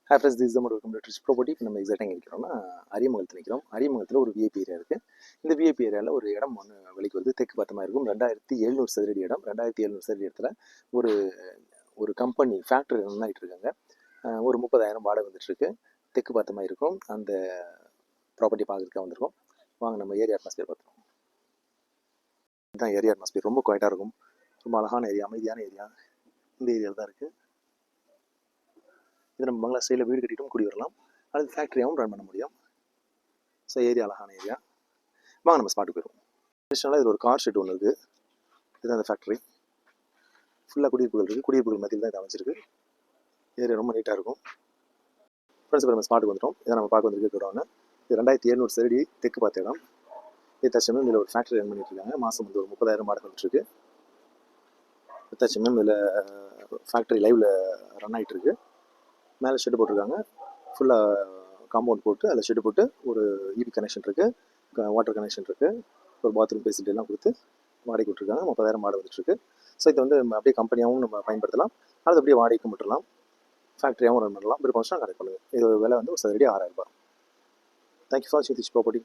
Hi friends, this is நம்ம welcome to Trichy property. இப்போ நம்ம எக்ஸாக்டாக எங்கே நிற்கிறோம்னா அரியமங்கலத்தில் நிற்கிறோம். அரியமங்கலத்தில் ஒரு விஐபி ஏரியா இருக்குது. இந்த விஐபி ஏரியாவில் ஒரு இடம் ஒன்று விலைக்கு வருது. தெற்கு பார்த்த மாதிரி இருக்கும். 2700 சதுரடி இடம். 2700 சதுரடி இடத்துல ஒரு ஒரு கம்பெனி ஃபேக்ட்ரி ரன் ஆகிட்டு இருக்காங்க. ஒரு 30,000 வாடகை வந்துட்டுருக்கு. தெற்கு பார்த்த மாதிரி இருக்கும். அந்த ப்ராப்பர்ட்டி பார்க்குறதுக்காக வந்திருக்கோம். வாங்க நம்ம ஏரியா அட்மாஸ்பியர் பார்த்துருவோம். இதுதான் ஏரியா அட்மாஸ்பியர். ரொம்ப குவைட்டாக இருக்கும். ரொம்ப அழகான ஏரியா, அமைதியான ஏரியா இந்த ஏரியாவில் தான் இருக்குது. இது நம்ம பங்களா ஸ்டைலில் வீடு கட்டிட்டும் குடி வரலாம், அல்லது ஃபேக்ட்ரியாகவும் ரன் பண்ண முடியும். ஸோ ஏரியா அழகான ஏரியா. வாங்க நம்ம ஸ்பாட்டுக்கு போயிடுவோம். அடிஷ்னலாக இது ஒரு கார் ஷெட் ஒன்று இருக்குது. இதுதான் அந்த ஃபேக்ட்ரி. ஃபுல்லாக குடியிருப்புகள் இருக்குது. குடியிருப்புகள் மத்தியில் தான் இது அமைச்சிருக்கு. ஏரியா ரொம்ப நீட்டாக இருக்கும். ஃப்ரெண்ட்ஸ், இப்போ நம்ம ஸ்பாட்டுக்கு வந்துட்டோம். இதை நம்ம பார்க்க வந்துருக்கு விடோன்னு. இது 2700 சதுரடி தெற்கு பார்த்த இடம். இது தச்சமயம் இதில் ஒரு ஃபேக்ட்ரி ரன் பண்ணிட்டு இருக்காங்க. மாதம் வந்து ஒரு 30,000 வாடகை வந்துட்டுருக்கு. தச்சமயம் இதில் ஃபேக்ட்ரி லைவில் ரன் ஆகிட்டு இருக்கு. மேலே ஷெட்டு போட்டிருக்காங்க. ஃபுல்லாக காம்பவுண்ட் போட்டு அதில் ஷெட்டு போட்டு ஒரு இபி கனெக்ஷன் இருக்குது, வாட்டர் கனெக்ஷன் இருக்குது, ஒரு பாத்ரூம் ஃபெசிலிட்டி எல்லாம் கொடுத்து வாடகை விட்டுருக்காங்க. 30,000 வாடகை வந்துட்டுருக்கு. ஸோ இது வந்து நம்ம அப்படியே கம்பெனியாகவும் நம்ம பயன்படுத்தலாம், அது அப்படியே வாடகைக்கு விட்டுறலாம், ஃபேக்ட்ரியாகவும் ரன் பண்ணலாம். விருப்பம் கனெக்ட் பண்ணுங்கள். இது விலை வந்து ஒரு சதுரடி 6,000 ரூபாய். Thank you for rich property.